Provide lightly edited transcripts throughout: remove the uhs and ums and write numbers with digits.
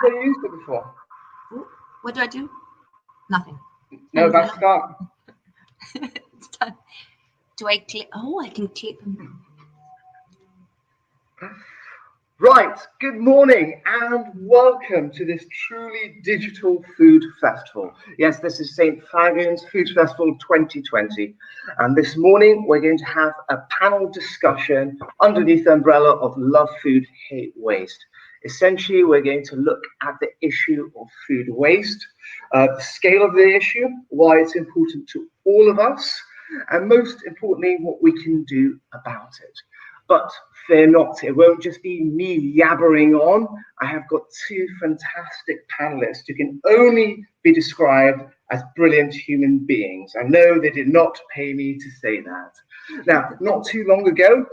Never used it before. What do I do? Nothing. No, that's start. It's done. Do I click? Oh, I can click. Right, good morning and welcome to this truly digital food festival. Yes, this is St. Fagan's Food Festival 2020. And this morning we're going to have a panel discussion underneath the umbrella of Love Food, Hate Waste. Essentially, we're going to look at the issue of food waste, the scale of the issue, why it's important to all of us, and most importantly, what we can do about it. But fear not, it won't just be me yabbering on. I have got two fantastic panelists who can only be described as brilliant human beings. I know they did not pay me to say that. Now, not too long ago,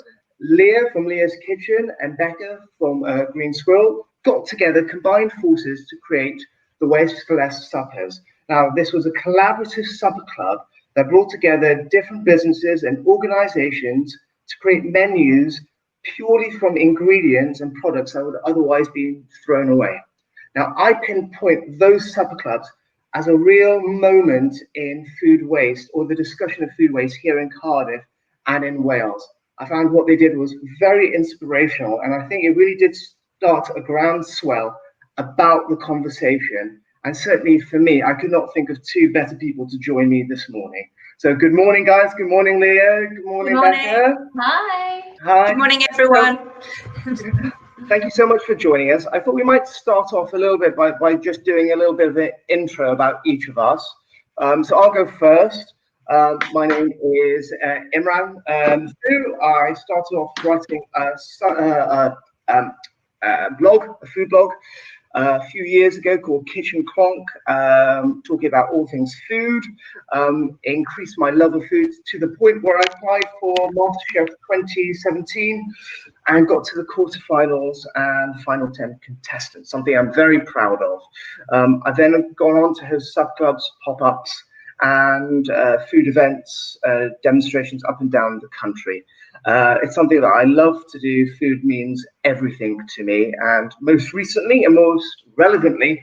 Leah from Leah's Kitchen and Becca from Green Squirrel got together, combined forces to create the Waste for Less Suppers. Now, this was a collaborative supper club that brought together different businesses and organizations to create menus purely from ingredients and products that would otherwise be thrown away. Now, I pinpoint those supper clubs as a real moment in food waste, or the discussion of food waste here in Cardiff and in Wales. I found what they did was very inspirational, and I think it really did start a groundswell about the conversation. And certainly for me, I could not think of two better people to join me this morning. So good morning, guys. Good morning, Leah. Good morning, Becca. Hi. Hi. Good morning, everyone. Thank you so much for joining us. I thought we might start off a little bit by just doing a little bit of an intro about each of us. So I'll go first. My name is Imran. I started off writing a food blog, a few years ago called Kitchen Clonk, talking about all things food, increased my love of food to the point where I applied for MasterChef 2017 and got to the quarterfinals and final 10 contestants, something I'm very proud of. I've then gone on to host sub-clubs, pop-ups, and food events, demonstrations up and down the country. It's something that I love to do. Food means everything to me, and most recently and most relevantly,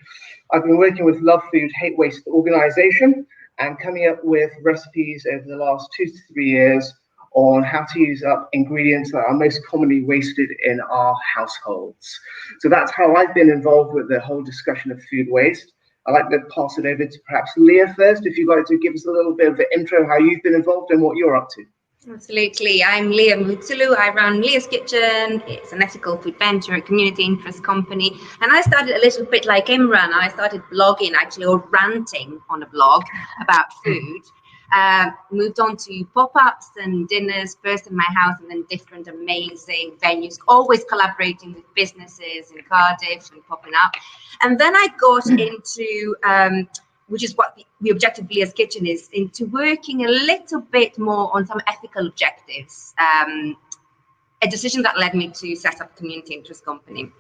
I've been working with Love Food, Hate Waste organization and coming up with recipes over the last 2 to 3 years on how to use up ingredients that are most commonly wasted in our households. So that's how I've been involved with the whole discussion of food waste. I'd like to pass it over to perhaps Leah first, if you'd like to give us a little bit of an intro, how you've been involved and what you're up to. Absolutely. I'm Leah Moutselou. I run Leah's Kitchen. It's an ethical food venture, a community interest company. And I started a little bit like Imran. I started blogging, actually, or ranting on a blog about food. Moved on to pop-ups and dinners, first in my house and then different amazing venues, always collaborating with businesses in Cardiff and popping up. And then I got into which is what the objective of Leah's Kitchen is, into working a little bit more on some ethical objectives, a decision that led me to set up a community interest company.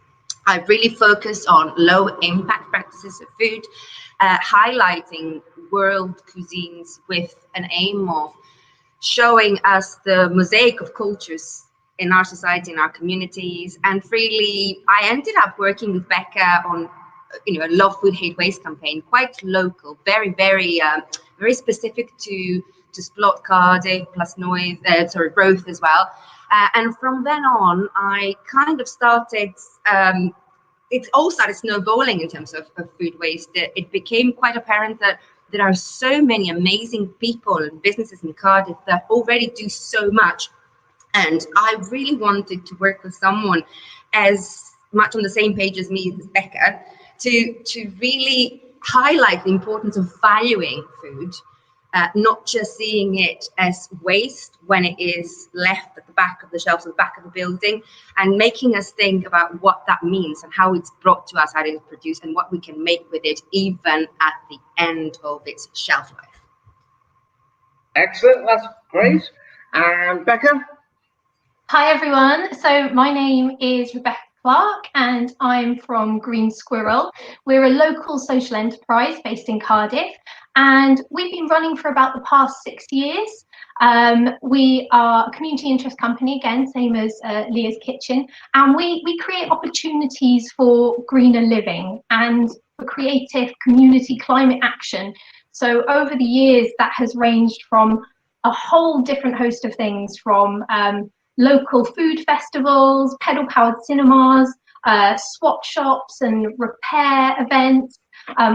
I really focused on low impact practices of food, highlighting world cuisines with an aim of showing us the mosaic of cultures in our society, in our communities. And really, I ended up working with Becca on a Love Food, Hate Waste campaign, quite local, very specific to Splot, Cardiff, plus Roath as well. And from then on, I kind of started, it all started snowballing in terms of food waste. It became quite apparent that there are so many amazing people and businesses in Cardiff that already do so much. And I really wanted to work with someone as much on the same page as me, as Becca, to really highlight the importance of valuing food, not just seeing it as waste when it is left at the back of the shelves at the back of the building, and making us think about what that means and how it's brought to us, how it is produced, and what we can make with it even at the end of its shelf life. Excellent, that's great. And Becca? Hi everyone, so my name is Rebecca Clark and I'm from Green Squirrel. We're a local social enterprise based in Cardiff and we've been running for about the past 6 years. We are a community interest company, again, same as Leah's Kitchen, and we create opportunities for greener living and for creative community climate action. So over the years, that has ranged from a whole different host of things, from local food festivals, pedal-powered cinemas, swap shops and repair events.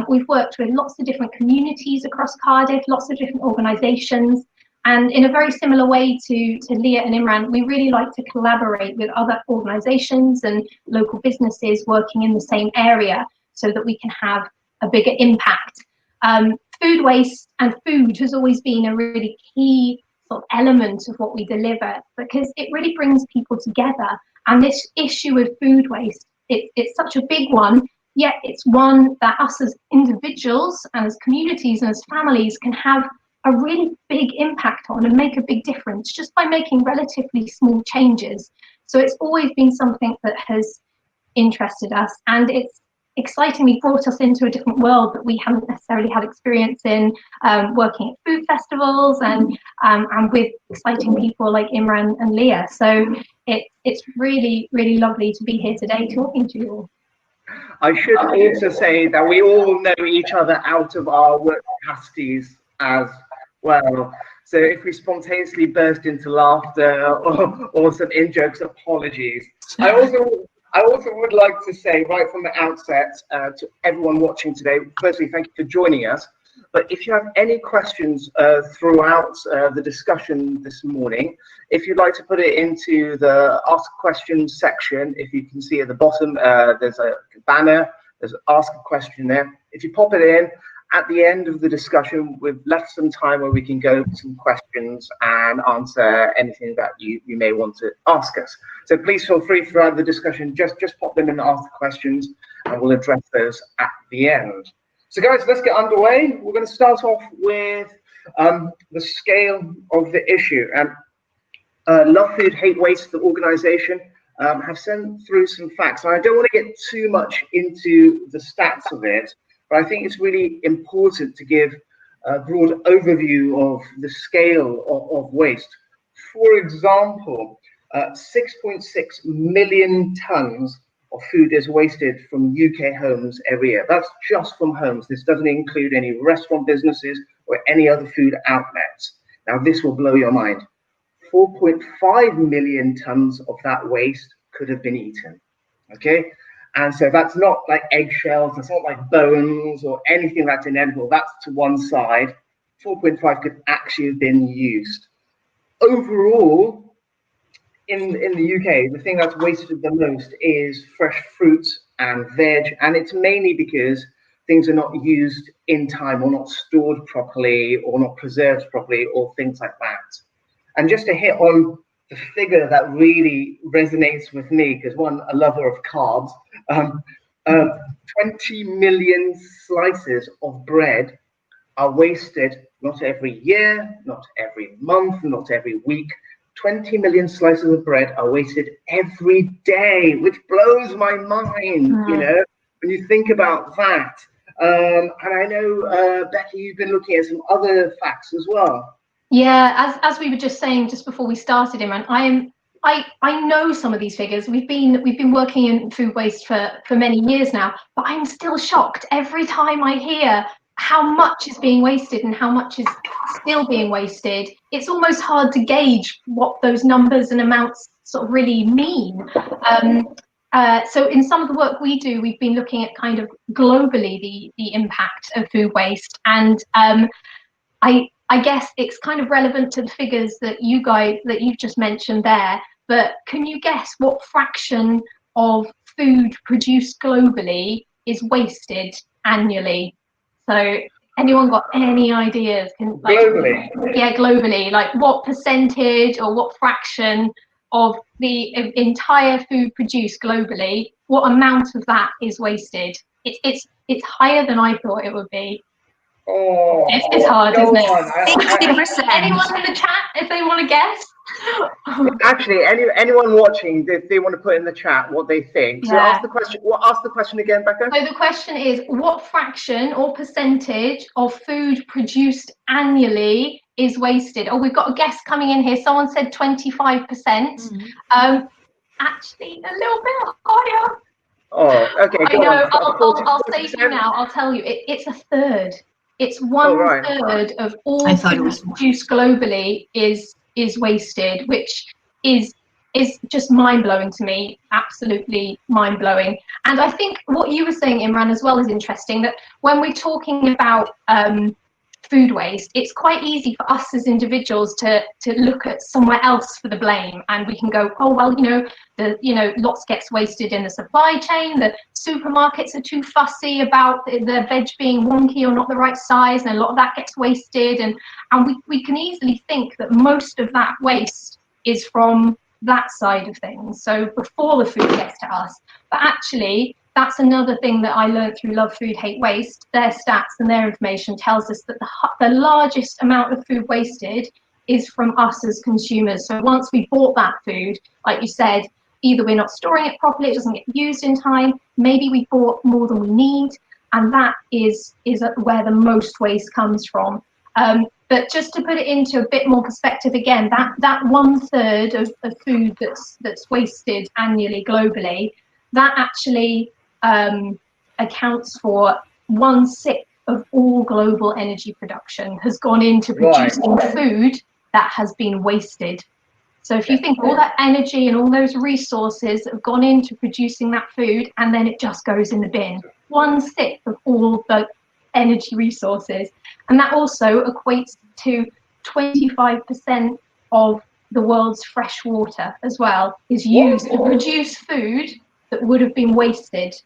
We've worked with lots of different communities across Cardiff, lots of different organisations. And in a very similar way to Leah and Imran, we really like to collaborate with other organisations and local businesses working in the same area so that we can have a bigger impact. Food waste and food has always been a really key sort of element of what we deliver, because it really brings people together. And this issue of food waste, it's such a big one, yet it's one that us as individuals and as communities and as families can have a really big impact on and make a big difference just by making relatively small changes. So it's always been something that has interested us, and it's excitingly brought us into a different world that we haven't necessarily had experience in, working at food festivals and with exciting people like Imran and Leah. So it's really, really lovely to be here today talking to you all. I should also say that we all know each other out of our work capacities as well. So if we spontaneously burst into laughter or some in-jokes, apologies. I also would like to say right from the outset to everyone watching today, firstly, thank you for joining us. But if you have any questions throughout the discussion this morning, if you'd like to put it into the Ask Questions section, if you can see at the bottom, there's a banner, there's Ask a Question there. If you pop it in, at the end of the discussion, we've left some time where we can go over some questions and answer anything that you may want to ask us. So please feel free throughout the discussion, just pop them in and ask the questions, and we'll address those at the end. So guys, let's get underway. We're going to start off with the scale of the issue. Love Food, Hate Waste, the organisation, have sent through some facts. And I don't want to get too much into the stats of it, but I think it's really important to give a broad overview of the scale of waste. For example, 6.6 million tonnes of food is wasted from UK homes every year. That's just from homes. This doesn't include any restaurant businesses or any other food outlets. Now, this will blow your mind. 4.5 million tonnes of that waste could have been eaten, okay? And so that's not like eggshells, it's not like bones or anything that's inedible. That's to one side. 4.5 could actually have been used. Overall, in the UK, the thing that's wasted the most is fresh fruit and veg, and it's mainly because things are not used in time or not stored properly or not preserved properly or things like that. And just to hit on the figure that really resonates with me, because one, a lover of carbs, 20 million slices of bread are wasted, not every year, not every month, not every week. 20 million slices of bread are wasted every day, which blows my mind, you know, when you think about that. And I know, Becky, you've been looking at some other facts as well. Yeah, as we were just saying just before we started, Imran, I know some of these figures. We've been working in food waste for many years now, but I'm still shocked every time I hear how much is being wasted and how much is still being wasted. It's almost hard to gauge what those numbers and amounts sort of really mean. So in some of the work we do, we've been looking at kind of globally the impact of food waste, and I guess it's kind of relevant to the figures that you've just mentioned there, but can you guess what fraction of food produced globally is wasted annually? So anyone got any ideas? Globally? Yeah, globally, like what percentage or what fraction of the entire food produced globally, what amount of that is wasted? It's higher than I thought it would be. Oh, it's hard, isn't it? 60%. Anyone in the chat, if they want to guess? Actually, anyone watching, if they want to put in the chat what they think. So ask the question. Ask the question again, Becca. So the question is, what fraction or percentage of food produced annually is wasted. Oh, we've got a guest coming in here. Someone said 25%. Actually, a little bit higher. Oh, okay. I know. I'll say to you now. I'll tell you. It's a third. It's one third of all food produced globally is wasted, which is just mind-blowing to me. Absolutely mind-blowing. And I think what you were saying, Imran, as well, is interesting, that when we're talking about food waste, it's quite easy for us as individuals to look at somewhere else for the blame, and we can go, oh well, lots gets wasted in the supply chain, the supermarkets are too fussy about the veg being wonky or not the right size, and a lot of that gets wasted, and we can easily think that most of that waste is from that side of things, so before the food gets to us. But actually, that's another thing that I learned through Love Food, Hate Waste. Their stats and their information tells us that the largest amount of food wasted is from us as consumers. So once we bought that food, like you said, either we're not storing it properly, it doesn't get used in time, maybe we bought more than we need, and that is where the most waste comes from. But just to put it into a bit more perspective again, that 1/3 of food that's wasted annually globally, that actually accounts for 1/6 of all global energy production has gone into producing food that has been wasted. So if you think all that energy and all those resources have gone into producing that food, and then it just goes in the bin, 1/6 of all the energy resources. And that also equates to 25% of the world's fresh water as well is used to produce food that would have been wasted.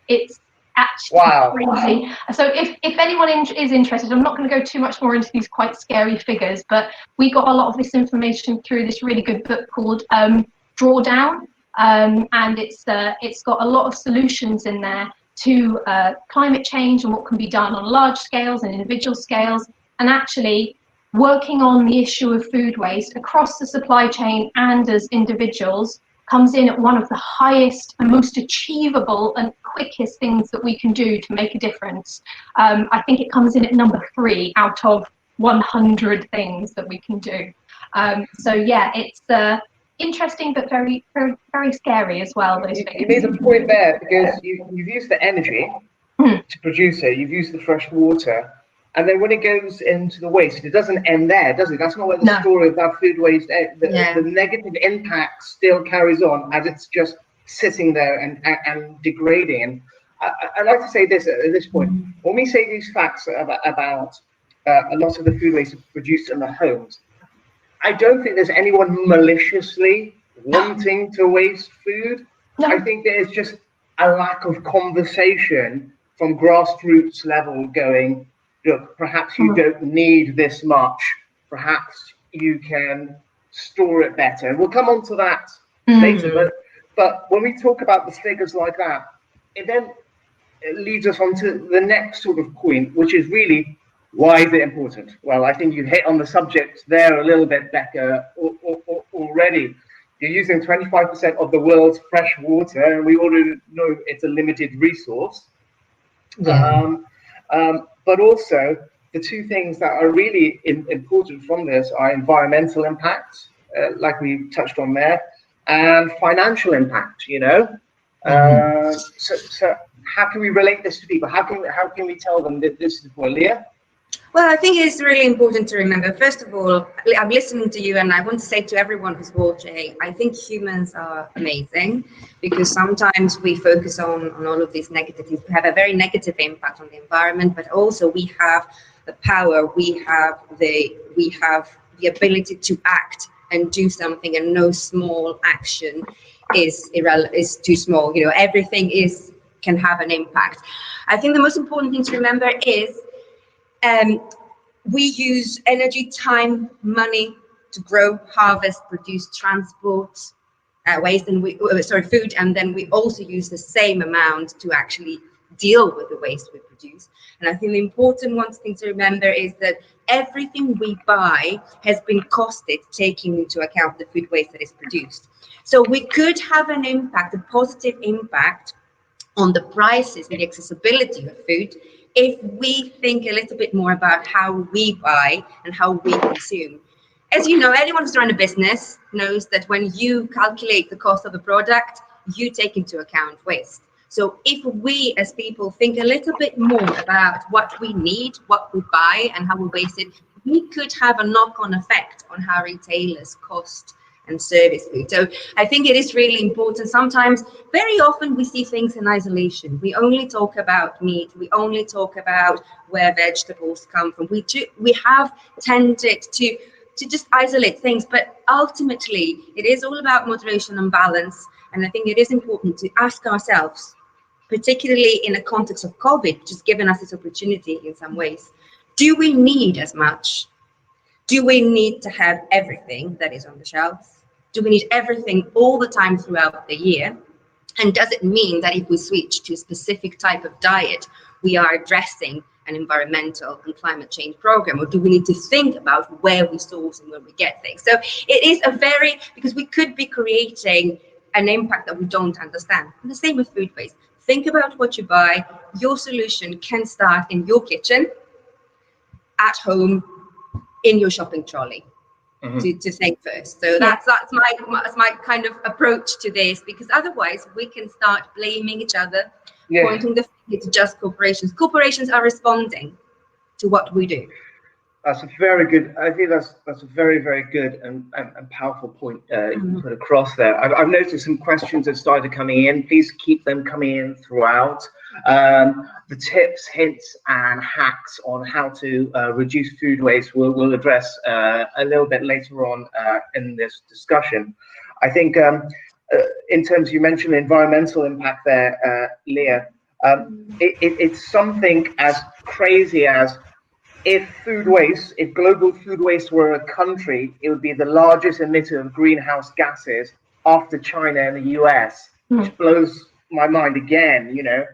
It's actually crazy. So if anyone is interested, I'm not going to go too much more into these quite scary figures, but we got a lot of this information through this really good book called Drawdown, and it's got a lot of solutions in there to climate change and what can be done on large scales and individual scales, and actually working on the issue of food waste across the supply chain and as individuals comes in at one of the highest and most achievable and quickest things that we can do to make a difference. I think it comes in at number 3 out of 100 things that we can do. So yeah, it's interesting, but very, very, very scary as well. Those figures. You made a point there, because you've used the energy to produce it, you've used the fresh water, and then when it goes into the waste, it doesn't end there, does it? That's not where the story of that food waste ends. The negative impact still carries on as it's just sitting there and degrading. And I'd like to say this at this point. When we say these facts about a lot of the food waste produced in the homes, I don't think there's anyone maliciously wanting to waste food. No. I think there's just a lack of conversation from grassroots level going, look, perhaps you don't need this much. Perhaps you can store it better. We'll come on to that later. But when we talk about the figures like that, it leads us on to the next sort of point, which is really, why is it important? Well, I think you hit on the subject there a little bit, Becca, already. You're using 25% of the world's fresh water, and we already know it's a limited resource. But also, the two things that are really important from this are environmental impact, like we touched on there, and financial impact, So how can we relate this to people? How can we tell them that this is for Leah? Well, I think it's really important to remember, first of all, I'm listening to you, and I want to say to everyone who's watching, I think humans are amazing, because sometimes we focus on all of these negative things. We have a very negative impact on the environment, but also we have the power, we have the ability to act and do something, and no small action is too small. Everything can have an impact. I think the most important thing to remember is we use energy, time, money to grow, harvest, produce, transport waste, and food, and then we also use the same amount to actually deal with the waste we produce. And I think the important thing to remember is that everything we buy has been costed, taking into account the food waste that is produced. So we could have an impact, a positive impact on the prices and the accessibility of food, if we think a little bit more about how we buy and how we consume. As you know, anyone who's run a business knows that when you calculate the cost of a product, you take into account waste. So if we as people think a little bit more about what we need, what we buy, and how we waste it, we could have a knock-on effect on how retailers cost and service food. So I think it is really important. Sometimes, very often, we see things in isolation. We only talk about meat. We only talk about where vegetables come from. We have tended to just isolate things, but ultimately, it is all about moderation and balance. And I think it is important to ask ourselves, particularly in a context of COVID, which has given us this opportunity in some ways, do we need as much? Do we need to have everything that is on the shelves? Do we need everything all the time throughout the year? And does it mean that if we switch to a specific type of diet, we are addressing an environmental and climate change program? Or do we need to think about where we source and where we get things? So it is because we could be creating an impact that we don't understand. And the same with food waste. Think about what you buy. Your solution can start in your kitchen, at home, in your shopping trolley. To think first. So that's my kind of approach to this, because otherwise we can start blaming each other, pointing the finger to just corporations. Corporations are responding to what we do. That's a very good. I think that's a very, very good and powerful point you put across there. I've noticed some questions have started coming in. Please keep them coming in throughout. The tips, hints, and hacks on how to reduce food waste we'll address a little bit later on in this discussion. I think in terms, you mentioned the environmental impact there, Leah. It's something as crazy as if global food waste were a country, it would be the largest emitter of greenhouse gases after China and the US, which blows my mind again, you know.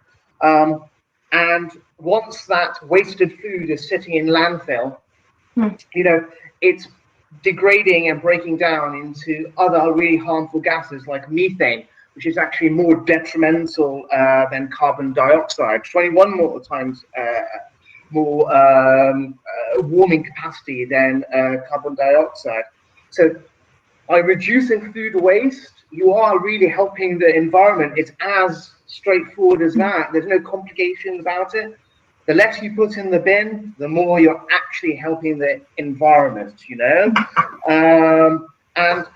And once that wasted food is sitting in landfill, you know, it's degrading and breaking down into other really harmful gases like methane, which is actually more detrimental than carbon dioxide, 21 more times more warming capacity than carbon dioxide. So by reducing food waste, you are really helping the environment. It's as straightforward as that. There's no complications about it. The less you put in the bin, the more you're actually helping the environment, you know. And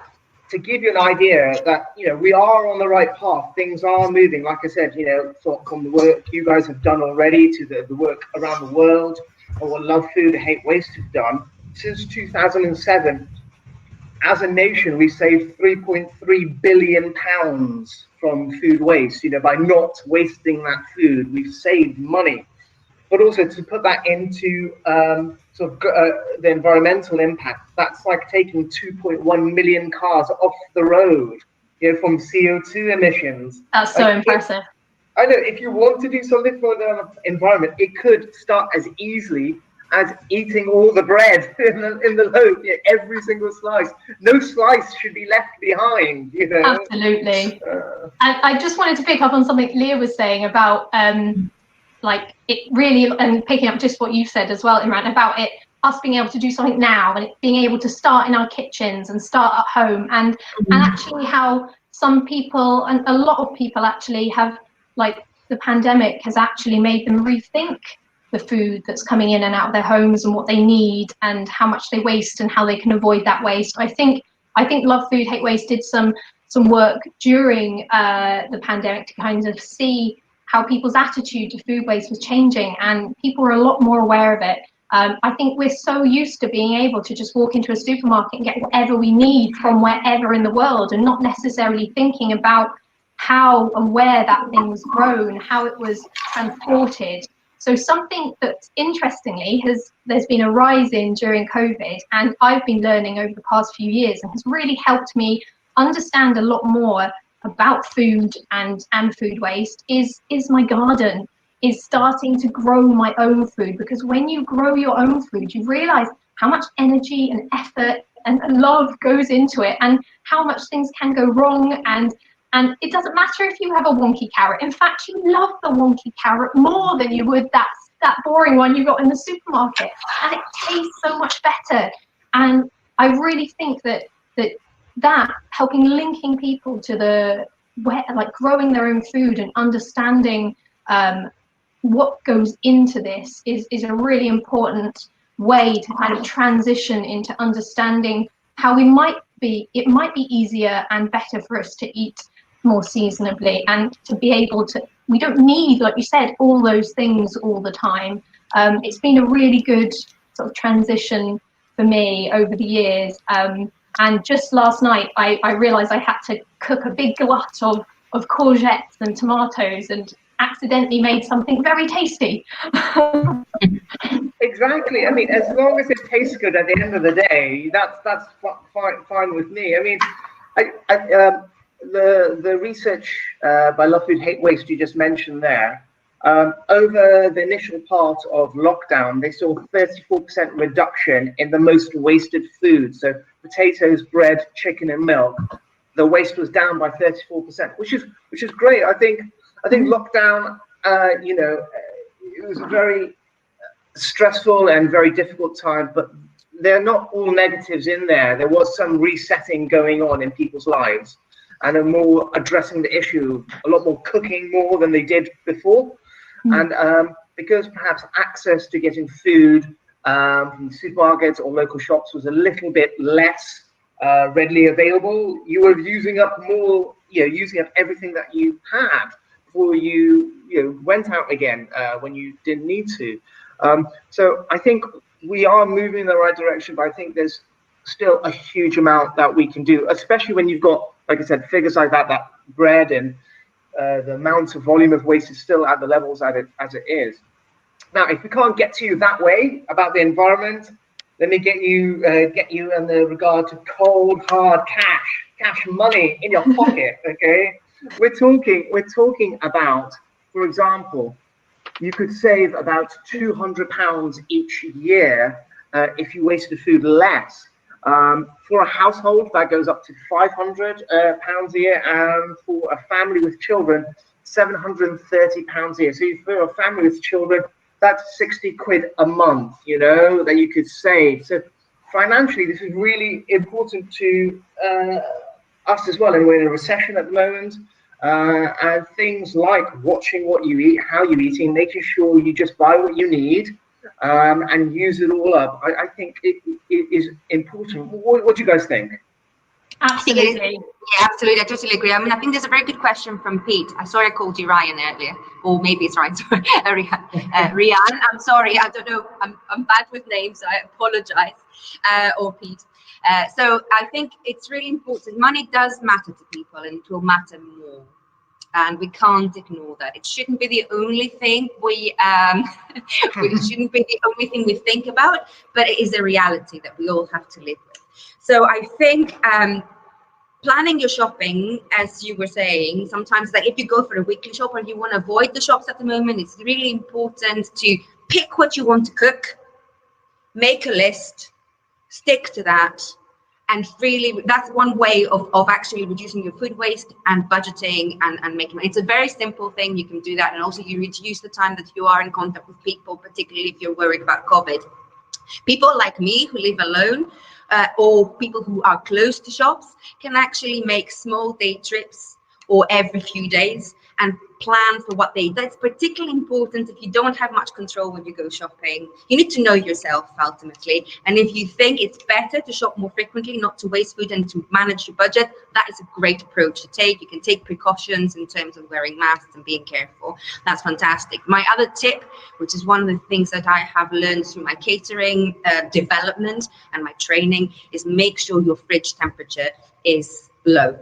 to give you an idea that, you know, we are on the right path, things are moving, like I said, you know, from the work you guys have done already to the work around the world, or what Love Food, Hate Waste have done. Since 2007, as a nation, we saved £3.3 billion from food waste. You know, by not wasting that food, we've saved money. But also to put that into the environmental impact, that's like taking 2.1 million cars off the road, you know, from CO2 emissions. That's so impressive. I know, if you want to do something for the environment, it could start as easily as eating all the bread in the loaf, you know, every single slice. No slice should be left behind, you know. Absolutely. I just wanted to pick up on something Leah was saying about like it really, and picking up just what you said as well, Imran, about it, us being able to do something now, and it being able to start in our kitchens and start at home, and actually how some people, and a lot of people actually have, like, the pandemic has actually made them rethink the food that's coming in and out of their homes and what they need and how much they waste and how they can avoid that waste. I think Love Food, Hate Waste did some work during the pandemic to kind of see how people's attitude to food waste was changing, and people are a lot more aware of it. I think we're so used to being able to just walk into a supermarket and get whatever we need from wherever in the world, and not necessarily thinking about how and where that thing was grown, how it was transported. So something that interestingly there's been a rise in during COVID, and I've been learning over the past few years, and has really helped me understand a lot more about food and food waste, is my garden, is starting to grow my own food. Because when you grow your own food, you realize how much energy and effort and love goes into it, and how much things can go wrong, and it doesn't matter if you have a wonky carrot. In fact, you love the wonky carrot more than you would that that boring one you got in the supermarket, and it tastes so much better. And I really think that helping linking people to like growing their own food and understanding what goes into this is a really important way to kind of transition into understanding how it might be easier and better for us to eat more seasonably, and to be able to, we don't need, like you said, all those things all the time. It's been a really good sort of transition for me over the years. And just last night, I realized I had to cook a big glut of courgettes and tomatoes, and accidentally made something very tasty. Exactly. I mean, as long as it tastes good at the end of the day, that's fine with me. I mean, the research by Love Food Hate Waste you just mentioned there, over the initial part of lockdown, they saw 34% reduction in the most wasted foods. So potatoes, bread, chicken, and milk. The waste was down by 34%, which is great. I think lockdown, it was a very stressful and very difficult time, but they're not all negatives in there. There was some resetting going on in people's lives, and a more addressing the issue, a lot more cooking more than they did before. And because perhaps access to getting food from supermarkets or local shops was a little bit less readily available, you were using up everything that you had before you went out again when you didn't need to. So I think we are moving in the right direction, but I think there's still a huge amount that we can do, especially when you've got, like I said, figures like that bread and the amount of volume of waste is still at the levels as it is. Now, if we can't get to you that way about the environment, let me get you in the regard to cold hard cash money in your pocket. Okay, we're talking about, for example, you could save about £200 each year if you wasted food less. For a household, that goes up to £500 a year, and for a family with children, £730 a year. So for a family with children, that's 60 quid a month, that you could save. So financially, this is really important to us as well. And we're in a recession at the moment. And things like watching what you eat, how you're eating, making sure you just buy what you need, and use it all up. I think it is important. What do you guys think? Absolutely. Yeah, absolutely. I totally agree. I mean, I think there's a very good question from Pete. I saw I called you Ryan earlier, or maybe it's Ryan. Sorry, Rian. I'm sorry. I don't know. I'm bad with names. So I apologize. Or Pete. So I think it's really important. Money does matter to people, and it will matter more. And we can't ignore that. It shouldn't be the only thing it shouldn't be the only thing we think about, but it is a reality that we all have to live with. So I think planning your shopping, as you were saying, sometimes like if you go for a weekly shop or you want to avoid the shops at the moment, it's really important to pick what you want to cook, make a list, stick to that. And really, that's one way of actually reducing your food waste and budgeting and making money. It's a very simple thing. You can do that. And also you reduce the time that you are in contact with people, particularly if you're worried about COVID. People like me who live alone or people who are close to shops can actually make small day trips or every few days and plan for what they eat. That's particularly important if you don't have much control when you go shopping. You need to know yourself ultimately. And if you think it's better to shop more frequently, not to waste food and to manage your budget, that is a great approach to take. You can take precautions in terms of wearing masks and being careful. That's fantastic. My other tip, which is one of the things that I have learned through my catering development and my training, is make sure your fridge temperature is low.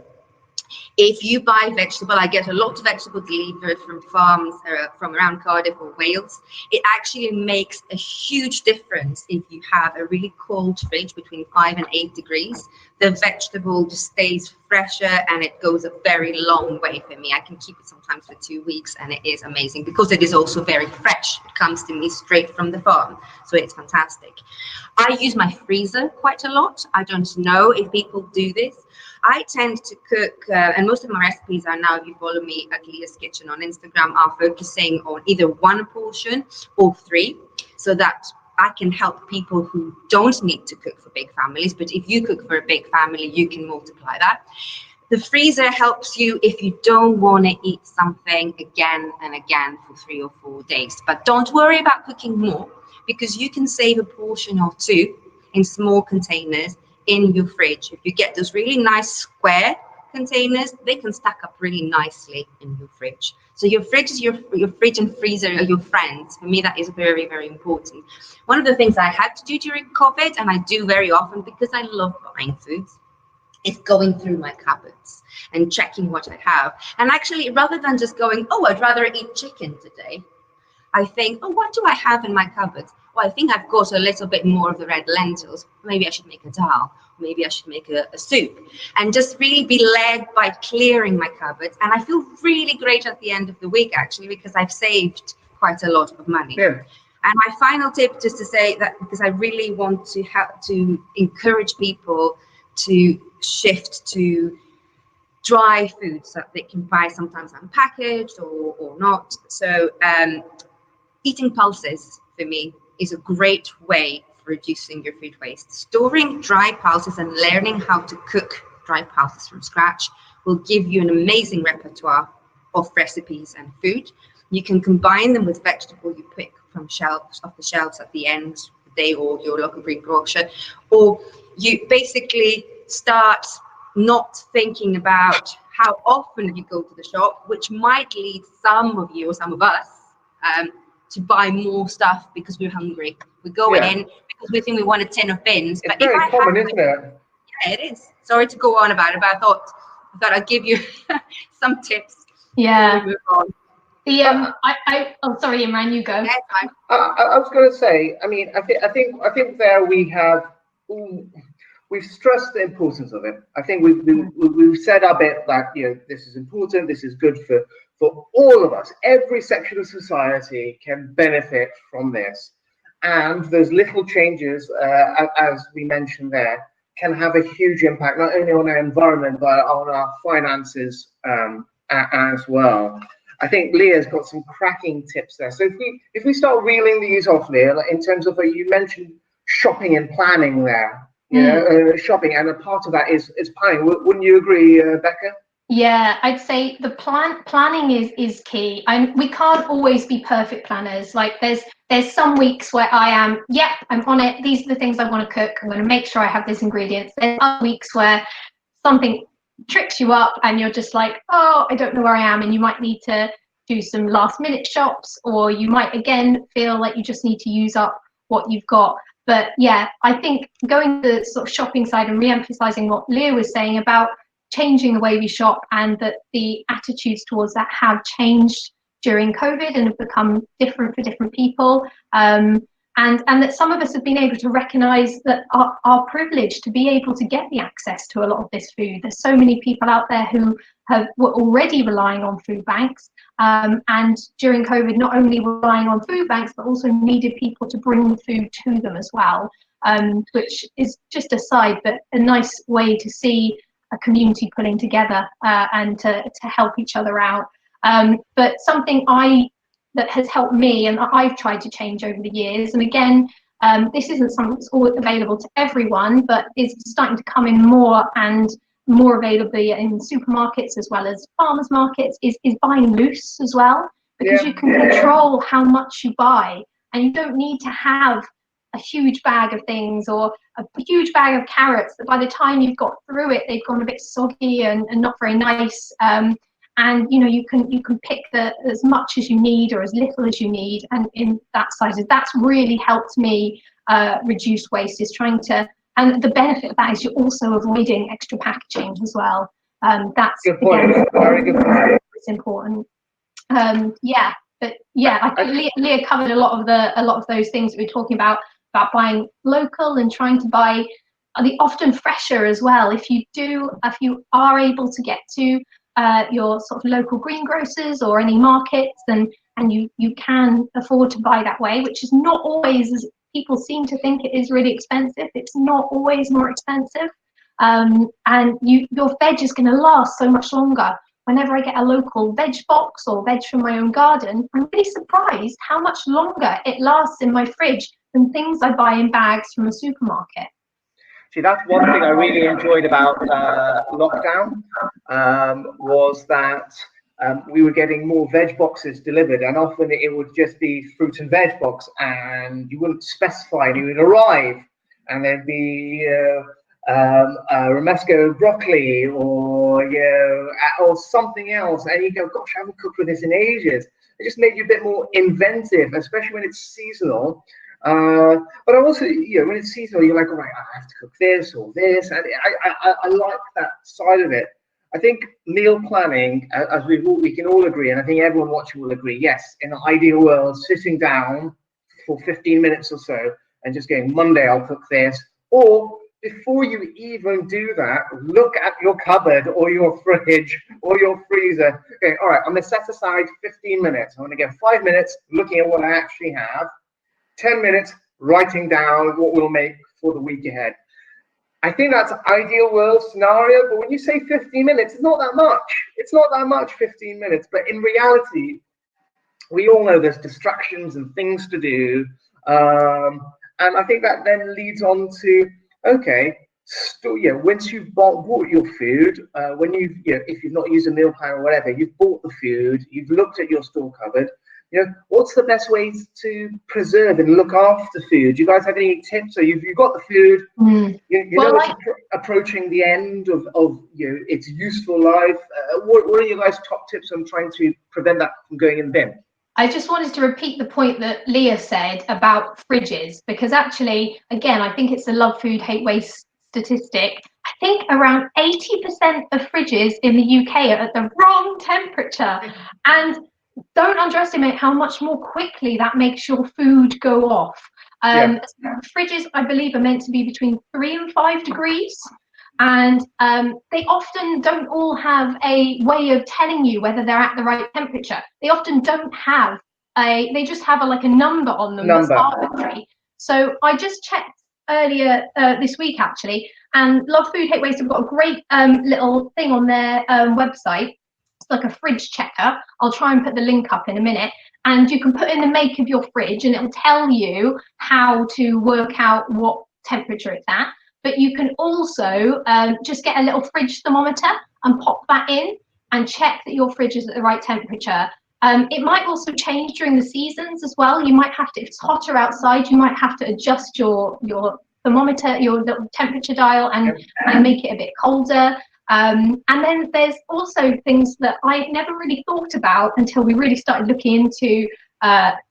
If you buy vegetable, I get a lot of vegetable delivered from farms from around Cardiff or Wales. It actually makes a huge difference if you have a really cold fridge between 5 and 8 degrees. The vegetable just stays fresher and it goes a very long way for me. I can keep it sometimes for 2 weeks and it is amazing because it is also very fresh. It comes to me straight from the farm, so it's fantastic. I use my freezer quite a lot. I don't know if people do this. I tend to cook, and most of my recipes are now, if you follow me at Leah's Kitchen on Instagram, are focusing on either one portion or 3, so that I can help people who don't need to cook for big families. But if you cook for a big family, you can multiply that. The freezer helps you if you don't want to eat something again and again for 3 or 4 days. But don't worry about cooking more, because you can save a portion or 2 in small containers in your fridge. If you get those really nice square containers, they can stack up really nicely in your fridge. So your fridge is your fridge and freezer are your friends. For me, that is very, very important. One of the things I had to do during COVID, and I do very often because I love buying foods, is going through my cupboards and checking what I have. And actually, rather than just going, oh, I'd rather eat chicken today, I think, oh, what do I have in my cupboard? Well, I think I've got a little bit more of the red lentils. Maybe I should make a dal. Maybe I should make a soup. And just really be led by clearing my cupboards. And I feel really great at the end of the week, actually, because I've saved quite a lot of money. Yeah. And my final tip, just to say that, because I really want to help to encourage people to shift to dry foods that they can buy sometimes unpackaged or not. So eating pulses for me is a great way for reducing your food waste. Storing dry pulses and learning how to cook dry pulses from scratch will give you an amazing repertoire of recipes and food. You can combine them with vegetables you pick from off the shelves at the end of the day, or your local greengrocer, or you basically start not thinking about how often you go to the shop, which might lead some of you or some of us to buy more stuff because we're hungry. We're going in because we think we want a tin of bins. It's very common, isn't it? Yeah, it is. Sorry to go on about it, but I thought I'd give you some tips. Yeah. Move on. Oh, sorry, Imran, you go. Yeah, fine. I was going to say, I mean, I think there we've stressed the importance of it. I think we've said a bit that, you know, this is important, this is good for all of us. Every section of society can benefit from this, and those little changes, as we mentioned there, can have a huge impact not only on our environment but on our finances as well. I think Leah's got some cracking tips there. So if we start reeling these off, Leah, like in terms of you mentioned shopping and planning there, you know, shopping, and a part of that is planning. Wouldn't you agree, Becca? Yeah, I'd say the planning is key. We can't always be perfect planners. Like there's some weeks where I'm on it. These are the things I want to cook. I'm going to make sure I have these ingredients. There's other weeks where something tricks you up and you're just like, oh, I don't know where I am, and you might need to do some last minute shops, or you might again feel like you just need to use up what you've got. But yeah, I think going to the sort of shopping side and re-emphasizing what Leah was saying about changing the way we shop, and that the attitudes towards that have changed during COVID and have become different for different people. And that some of us have been able to recognise that our privilege to be able to get the access to a lot of this food. There's so many people out there who were already relying on food banks, and during COVID not only relying on food banks but also needed people to bring the food to them as well, which is just a side, but a nice way to see a community pulling together and to help each other out. But something that has helped me and that I've tried to change over the years, and again, this isn't something that's always available to everyone, but is starting to come in more and more availably in supermarkets as well as farmers markets, is buying loose as well, because you can control how much you buy, and you don't need to have a huge bag of things or a huge bag of carrots that by the time you've got through it, they've gone a bit soggy and not very nice. And you know, you can pick as much as you need or as little as you need, and in that size, that's really helped me reduce waste. Is trying to, and the benefit of that is you're also avoiding extra packaging as well. That's good point. Again, very good point. It's important. Yeah, but yeah, I think Leah covered a lot of those things that we're talking about buying local and trying to buy the often fresher as well. If you are able to get to your sort of local greengrocers or any markets, and you can afford to buy that way, which is not always, as people seem to think it is, really expensive. It's not always more expensive. and your veg is going to last so much longer. Whenever I get a local veg box or veg from my own garden, I'm really surprised how much longer it lasts in my fridge than things I buy in bags from a supermarket. See, that's one thing I really enjoyed about lockdown, was that we were getting more veg boxes delivered, and often it would just be fruit and veg box, and you wouldn't specify, and it would arrive, and there'd be romesco broccoli or something else, and you go, gosh, I haven't cooked with this in ages. It just made you a bit more inventive, especially when it's seasonal. But also, when it's seasonal, you're like, all right, I have to cook this or this, and I like that side of it. I think meal planning, as we can all agree, and I think everyone watching will agree, yes, in an ideal world, sitting down for 15 minutes or so and just going, Monday I'll cook this, or before you even do that, look at your cupboard or your fridge or your freezer. Okay, all right, I'm going to set aside 15 minutes. I'm going to get 5 minutes looking at what I actually have, 10 minutes writing down what we'll make for the week ahead. I think that's an ideal world scenario, but when you say 15 minutes, it's not that much. It's not that much, 15 minutes. But in reality, we all know there's distractions and things to do. And I think that then leads on to, okay, once you've bought your food, if you've not used a meal plan or whatever, you've bought the food, you've looked at your store cupboard, what's the best ways to preserve and look after food? Do you guys have any tips? So you've got the food, it's approaching the end of its useful life. What are you guys' top tips on trying to prevent that from going in the bin? I just wanted to repeat the point that Leah said about fridges, because actually, again, I think it's a love food, hate waste statistic. I think around 80% of fridges in the UK are at the wrong temperature. And don't underestimate how much more quickly that makes your food go off. Fridges, I believe, are meant to be between 3 and 5 degrees. And they often don't all have a way of telling you whether they're at the right temperature. They often don't have they just have a number on them that's arbitrary. So I just checked earlier this week, actually, and Love Food, Hate Waste have got a great little thing on their website. It's like a fridge checker. I'll try and put the link up in a minute. And you can put in the make of your fridge and it'll tell you how to work out what temperature it's at. But you can also just get a little fridge thermometer and pop that in and check that your fridge is at the right temperature. It might also change during the seasons as well. You might have to, if it's hotter outside, you might have to adjust your thermometer, your little temperature dial, and make it a bit colder. And then there's also things that I never really thought about until we really started looking into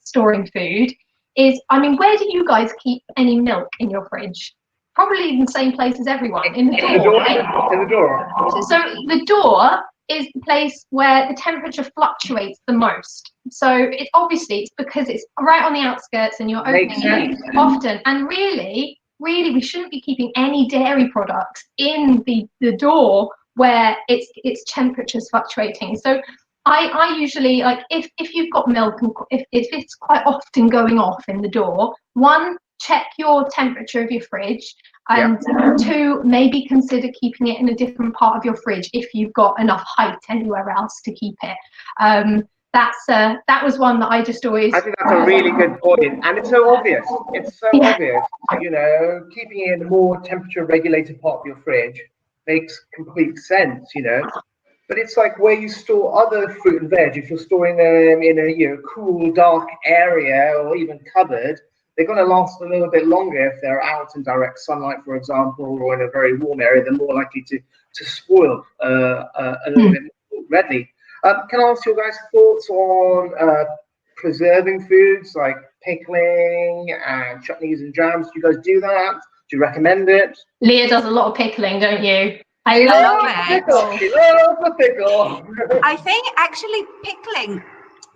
storing food. Where do you guys keep any milk in your fridge? Probably in the same place as everyone, in the door, right? In the door. So the door is the place where the temperature fluctuates the most. So it's because it's right on the outskirts and you're opening it often. And really, we shouldn't be keeping any dairy products in the door where its temperature's fluctuating. So I usually, if you've got milk and if it's quite often going off in the door, one, check your temperature of your fridge, and 2, maybe consider keeping it in a different part of your fridge if you've got enough height anywhere else to keep it. That was one that I just always... I think that's a really good point, and it's so obvious. It's so obvious, keeping it in a more temperature regulated part of your fridge makes complete sense, But it's like where you store other fruit and veg. If you're storing them in a cool, dark area or even cupboard, they're going to last a little bit longer if they're out in direct sunlight, for example, or in a very warm area. They're more likely to spoil a little bit more readily. Can I ask your guys' thoughts on preserving foods like pickling and chutneys and jams? Do you guys do that? Do you recommend it? Leah does a lot of pickling, don't you? I love it. Pickle. She loves the pickle. I think actually pickling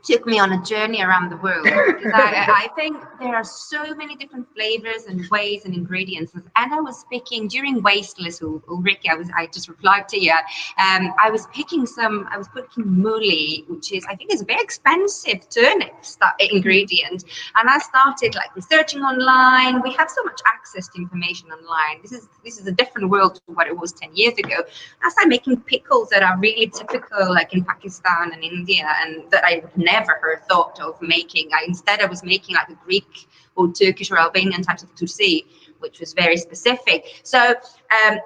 took me on a journey around the world, because I think there are so many different flavors and ways and ingredients. And I was picking during Wasteless, or Ricky, I just replied to you. I was picking mouli, which is, I think, is a very expensive turnip ingredient. And I started like researching online. We have so much access to information online. This is a different world to what it was 10 years ago. I started making pickles that are really typical, like in Pakistan and India, and that I would never thought of making. I was making like a Greek or Turkish or Albanian types of tursi, which was very specific. So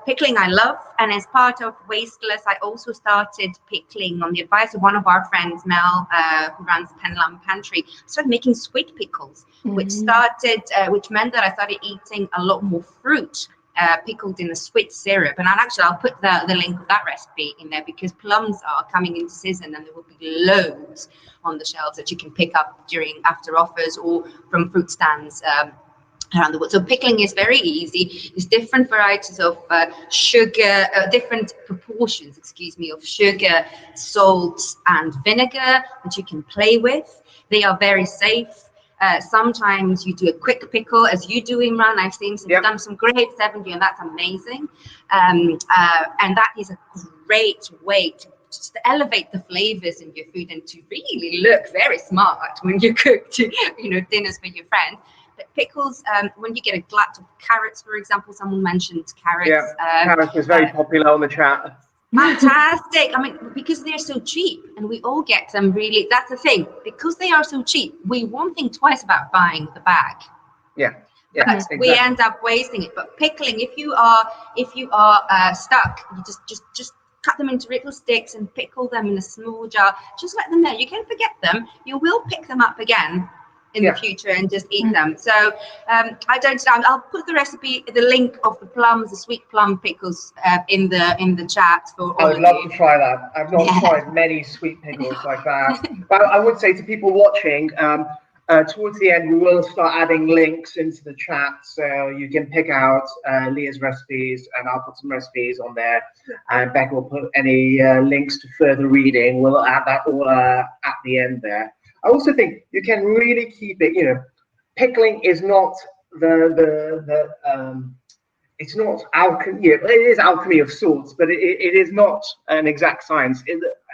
pickling I love, and as part of Wasteless, I also started pickling on the advice of one of our friends, Mel, who runs Penlam Pantry. I started making sweet pickles, which meant that I started eating a lot more fruit. Pickled in a sweet syrup, and I'll put the link of that recipe in there, because plums are coming into season and there will be loads on the shelves that you can pick up after offers or from fruit stands around the world. So pickling is very easy. There's different varieties of sugar, different proportions, of sugar, salt and vinegar that you can play with. They are very safe. Sometimes you do a quick pickle, as you do, Imran. I've seen you've done some grapes, haven't you? And that's amazing. And that is a great way to just elevate the flavors in your food and to really look very smart when you cook dinners for your friends. But pickles, when you get a glut of carrots, for example, someone mentioned carrots. Yeah, carrots is very popular on the chat. Fantastic. I mean, because they're so cheap and we all get them really, that's the thing. Because they are so cheap, we won't think twice about buying the bag. Yeah. But exactly. We end up wasting it. But pickling, if you are stuck, you just cut them into little sticks and pickle them in a small jar. Just let them there. You can forget them. You will pick them up again in the future and just eat them. So I'll put the link of the sweet plum pickles in the chat for all of you. I would love to try that. I've not tried many sweet pickles like that. But I would say to people watching, towards the end, we will start adding links into the chat, so you can pick out Leah's recipes, and I'll put some recipes on there, and Becca will put any links to further reading. We'll add that all at the end there. I also think you can really keep it, pickling is not it's not alchemy. It is alchemy of sorts, but it is not an exact science.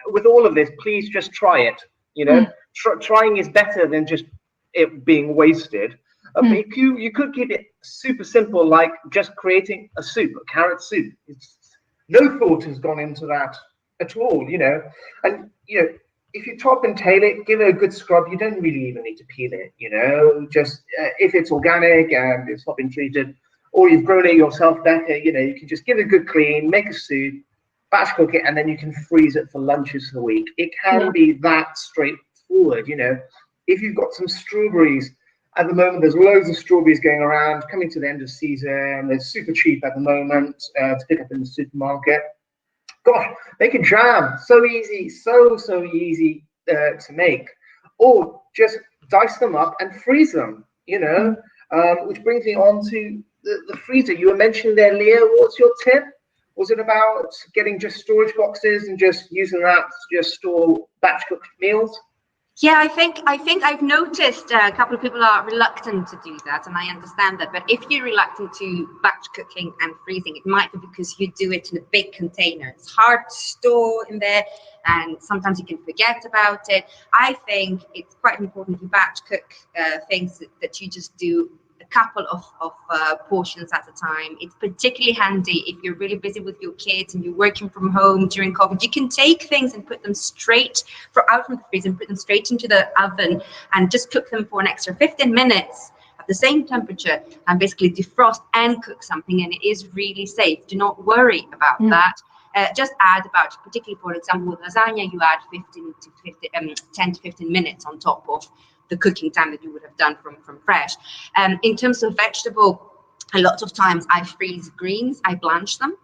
With all of this, please just try it. Trying is better than just it being wasted. You could keep it super simple, like just creating a soup, a carrot soup. No thought has gone into that at all, and if you top and tail it, give it a good scrub. You don't really even need to peel it, just if it's organic and it's not been treated, or you've grown it yourself, Becca, you can just give it a good clean, make a soup, batch cook it, and then you can freeze it for lunches for the week. It can be that straightforward, If you've got some strawberries, at the moment, there's loads of strawberries going around, coming to the end of season. They're super cheap at the moment to pick up in the supermarket. Gosh, make a jam. So easy, so easy to make. Or just dice them up and freeze them, which brings me on to the freezer. You were mentioning there, Leah, what's your tip? Was it about getting just storage boxes and just using that to just store batch cooked meals? Yeah, I think I've noticed a couple of people are reluctant to do that, and I understand that. But if you're reluctant to batch cooking and freezing, it might be because you do it in a big container. It's hard to store in there, and sometimes you can forget about it. I think it's quite important to batch cook things that you just do a couple of portions at a time. It's particularly handy if you're really busy with your kids and you're working from home during COVID. You can take things and put them straight out from the freezer and put them straight into the oven and just cook them for an extra 15 minutes at the same temperature and basically defrost and cook something, and it is really safe. Do not worry about that. Just add about, particularly for example with lasagna, you add 10 to 15 minutes on top of the cooking time that you would have done from fresh. In terms of vegetable, a lot of times I freeze greens, I blanch them.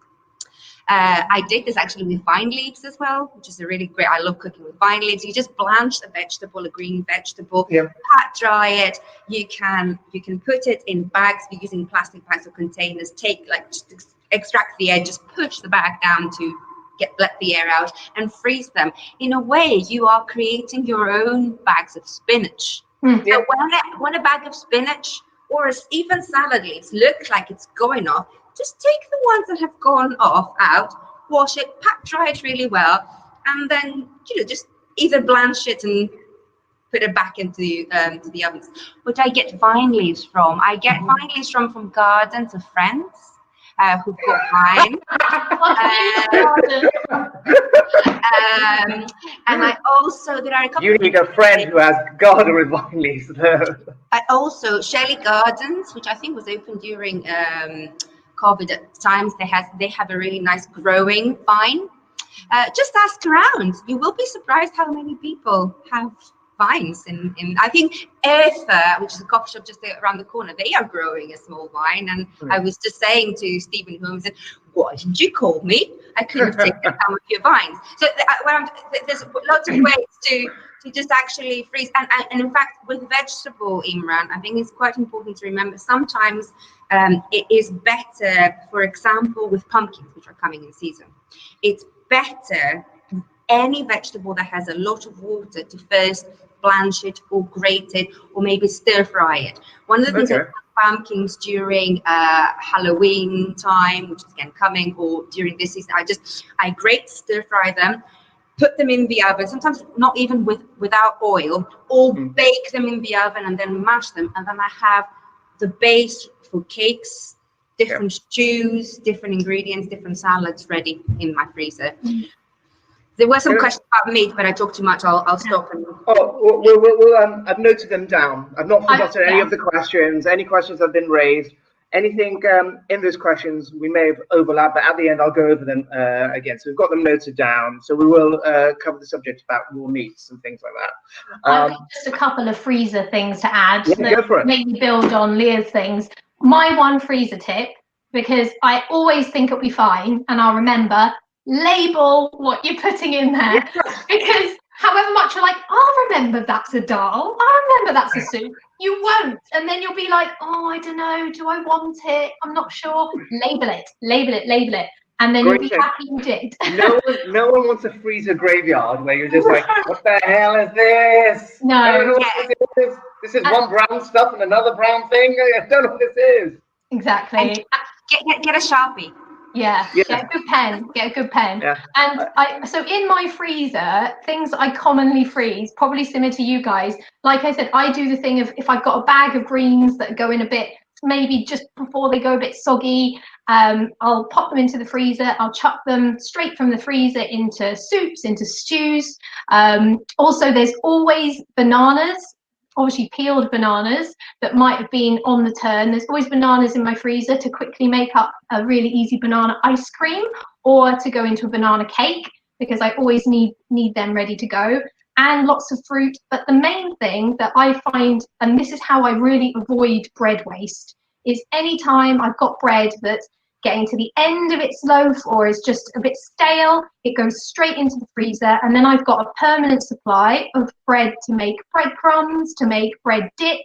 I did this actually with vine leaves as well, which is a really great, I love cooking with vine leaves. You just blanch a vegetable, a green vegetable, pat dry it. You can put it in bags, if you're using plastic bags or containers, just extract the edge, just push the bag down to let the air out, and freeze them. In a way, you are creating your own bags of spinach. So when a bag of spinach or even salad leaves look like it's going off, just take the ones that have gone off out, wash it, dry it really well, and then just either blanch it and put it back into the ovens. But I get vine leaves from. I get vine leaves from gardens of friends who've got vine. And I also, there are a couple. You need a friend who has garden with vine leaves. I also Shelley Gardens, which I think was open during COVID at times. They have a really nice growing vine. Just ask around. You will be surprised how many people have vines in I think Amgueddfa, which is a coffee shop just around the corner, they are growing a small vine. And I was just saying to Stephen, who said, "Why didn't you call me? I could have taken some of your vines." So there's lots of ways to just actually freeze. And in fact, with vegetable, Imran, I think it's quite important to remember sometimes it is better, for example, with pumpkins, which are coming in season, it's better any vegetable that has a lot of water to first blanch it or grate it or maybe stir fry it. One of the things that pumpkins during Halloween time, which is again coming, or during this season, I grate, stir fry them, put them in the oven, sometimes not even without oil, or bake them in the oven and then mash them, and then I have the base for cakes, different stews, different ingredients, different salads ready in my freezer. There were some questions about meat, but I talked too much. I'll stop. I've noted them down. I've not forgotten any of the questions. Any questions that have been raised. Anything in those questions we may have overlapped, but at the end I'll go over them again. So we've got them noted down. So we will cover the subject about raw meats and things like that. I've got just a couple of freezer things to add go for it. Maybe build on Leah's things. My one freezer tip, because I always think it'll be fine, and I'll remember, label what you're putting in there. Because however much you're like, I'll remember that's a dal, I'll remember that's a soup, you won't. And then you'll be like, oh, I don't know, do I want it? I'm not sure. Label it. And then you'll be happy you did. No one wants a freezer graveyard where you're just like, what the hell is this? No. I don't know what this is. This is one brown stuff and another brown thing. I don't know what this is. Exactly. Get a Sharpie. Yeah, get a good pen. Yeah. And so in my freezer, things I commonly freeze, probably similar to you guys. Like I said, I do the thing of, if I've got a bag of greens that go in a bit, maybe just before they go a bit soggy, I'll pop them into the freezer. I'll chuck them straight from the freezer into soups, into stews. Also, there's always bananas. Obviously peeled bananas that might have been on the turn. There's always bananas in my freezer to quickly make up a really easy banana ice cream, or to go into a banana cake, because I always need them ready to go, and lots of fruit. But the main thing that I find, and this is how I really avoid bread waste, is anytime I've got bread that's getting to the end of its loaf or is just a bit stale, it goes straight into the freezer, and then I've got a permanent supply of bread to make breadcrumbs, to make bread dips,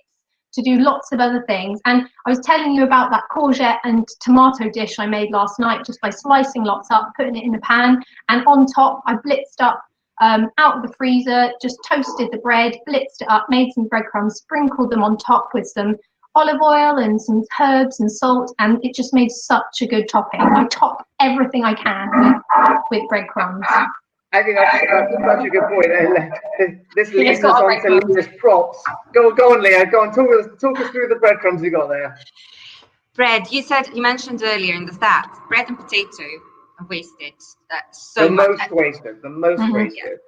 to do lots of other things. And I was telling you about that courgette and tomato dish I made last night, just by slicing lots up, putting it in the pan, and on top I blitzed up out of the freezer, just toasted the bread, blitzed it up, made some breadcrumbs, sprinkled them on top with some olive oil and some herbs and salt, and it just made such a good topping. I top everything I can with breadcrumbs. I think that's such a good point. This leads us on to Leah's props. Go on, Leah. Go on, talk us through the breadcrumbs you got there. Bread. You mentioned earlier in the stats, bread and potato are wasted. The most wasted.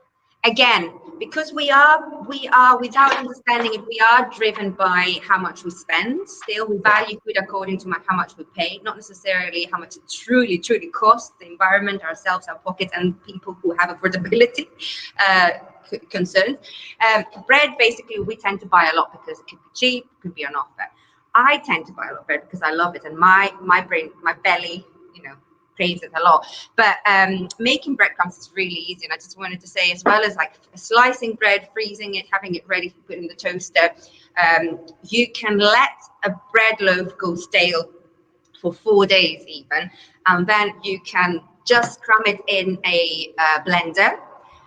Again, because we are without understanding it, we are driven by how much we spend. Still, we value food according to how much we pay, not necessarily how much it truly costs the environment, ourselves, our pockets, and people who have affordability concerns. Bread, basically, we tend to buy a lot because it could be cheap, it could be on offer. I tend to buy a lot of bread because I love it, and my brain, my belly, craves it a lot. But making breadcrumbs is really easy, and I just wanted to say, as well as like slicing bread, freezing it, having it ready to put in the toaster, you can let a bread loaf go stale for 4 days even, and then you can just cram it in a blender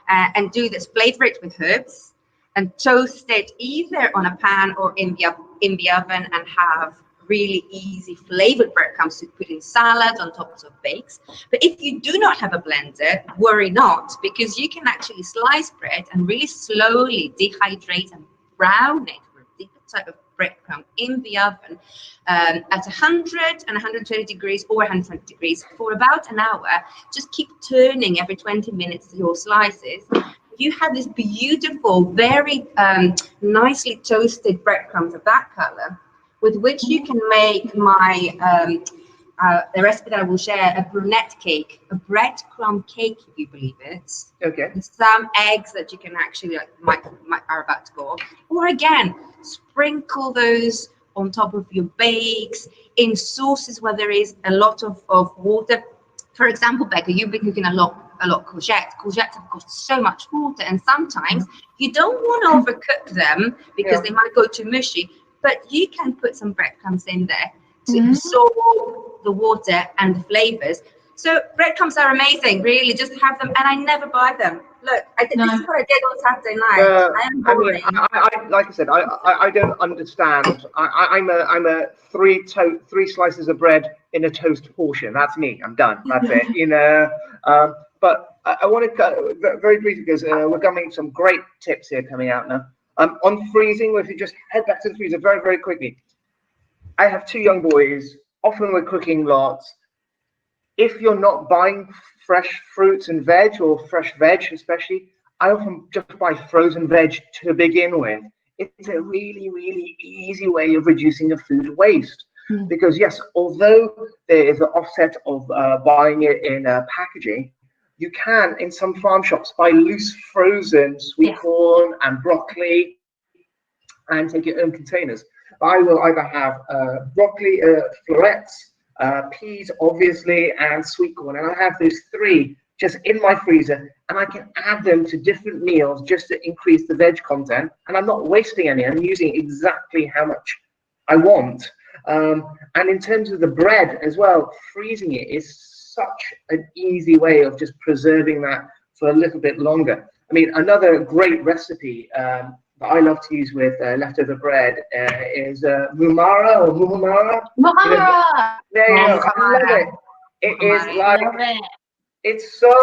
and flavor it with herbs and toast it either on a pan or in the oven, and have really easy flavored breadcrumbs to put in salads on top of bakes. But if you do not have a blender, worry not, because you can actually slice bread and really slowly dehydrate and brown it for a different type of breadcrumb in the oven at 100 and 120 degrees or 120 degrees for about an hour. Just keep turning every 20 minutes your slices. You have this beautiful, very nicely toasted breadcrumbs of that color, with which you can make the recipe that I will share, a brunette cake, a breadcrumb cake, if you believe it. Okay. With some eggs that you can actually are about to go off. Or again, sprinkle those on top of your bakes in sauces where there is a lot of water. For example, Becca, you've been cooking a lot courgette. Courgettes have got so much water, and sometimes you don't want to overcook them because they might go too mushy. But you can put some breadcrumbs in there to absorb the water and the flavors. So breadcrumbs are amazing, really. Just have them, and I never buy them. Look, this is what I did on Saturday night. Like I said, I don't understand. I'm a three slices of bread in a toast portion. That's me. I'm done. That's it. But I want to very briefly, because we're getting some great tips here coming out now. On freezing, if you just head back to the freezer very, very quickly. I have 2 young boys. Often we're cooking lots. If you're not buying fresh fruits and veg, or fresh veg especially, I often just buy frozen veg to begin with. It's a really, really easy way of reducing your food waste. Because yes, although there is an offset of buying it in packaging, you can, in some farm shops, buy loose frozen sweet corn and broccoli and take your own containers. I will either have broccoli florets, peas, obviously, and sweet corn. And I have those 3 just in my freezer, and I can add them to different meals just to increase the veg content. And I'm not wasting any. I'm using exactly how much I want. And in terms of the bread as well, freezing it is such an easy way of just preserving that for a little bit longer. I mean, another great recipe that I love to use with leftover bread is muhara or muhamara. Muhara! There you go. I love it. It is like, it's so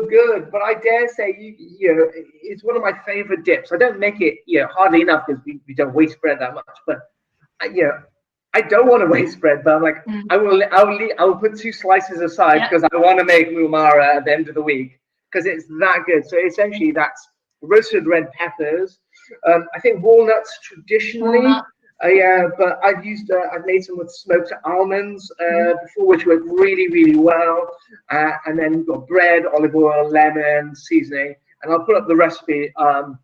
good. But I dare say, you know, it's one of my favorite dips. I don't make it, hardly enough, because we don't waste bread that much. But I don't want to waste bread, but I'm like, I will put 2 slices aside because I want to make muhara at the end of the week, because it's that good. So essentially, that's roasted red peppers. I think walnuts traditionally, but I've made some with smoked almonds before, which work really, really well. And then we've got bread, olive oil, lemon, seasoning, and I'll put up the recipe on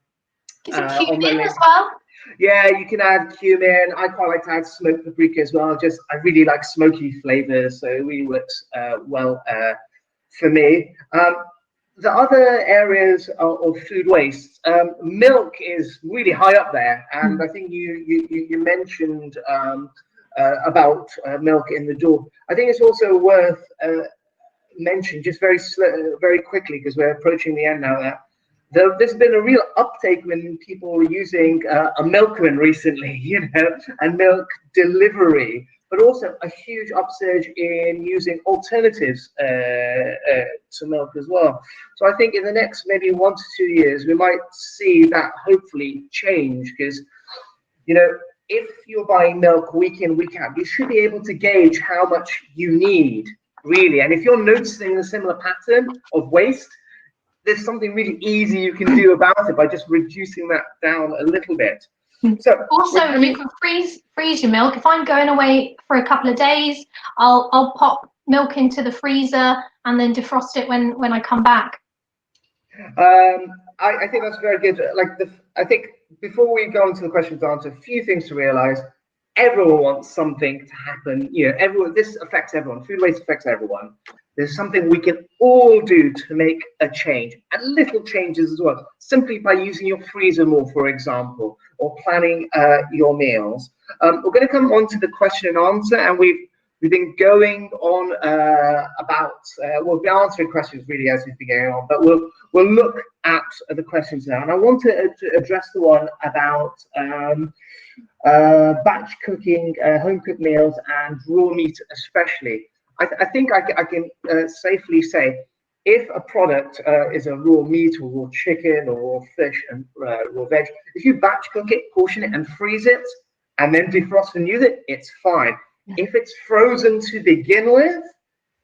the link as well. Yeah, you can add cumin. I quite like to add smoked paprika as well. I really like smoky flavors, so it really works well for me. The other areas of food waste, milk is really high up there, and I think you mentioned about milk in the door. I think it's also worth mentioning just very quickly, because we're approaching the end now, that there's been a real uptake when people are using a milkman recently, and milk delivery, but also a huge upsurge in using alternatives to milk as well. So I think in the next maybe 1 to 2 years, we might see that hopefully change, because, if you're buying milk week in, week out, you should be able to gauge how much you need, really. And if you're noticing a similar pattern of waste, there's something really easy you can do about it by just reducing that down a little bit. So also, you can freeze your milk. If I'm going away for a couple of days, I'll pop milk into the freezer and then defrost it when I come back. I think that's very good. I think before we go into the questions and answers, a few things to realize. Everyone wants something to happen. This affects everyone. Food waste affects everyone. There's something we can all do to make a change, and little changes as well, simply by using your freezer more, for example, or planning your meals. We're going to come on to the question and answer, and we've We've been going on about, we'll be answering questions really as we've been going on, but we'll look at the questions now. And I want to address the one about batch cooking, home cooked meals, and raw meat especially. I think I can safely say, if a product is a raw meat or raw chicken or raw fish and raw veg, if you batch cook it, portion it and freeze it, and then defrost and use it, it's fine. If it's frozen to begin with,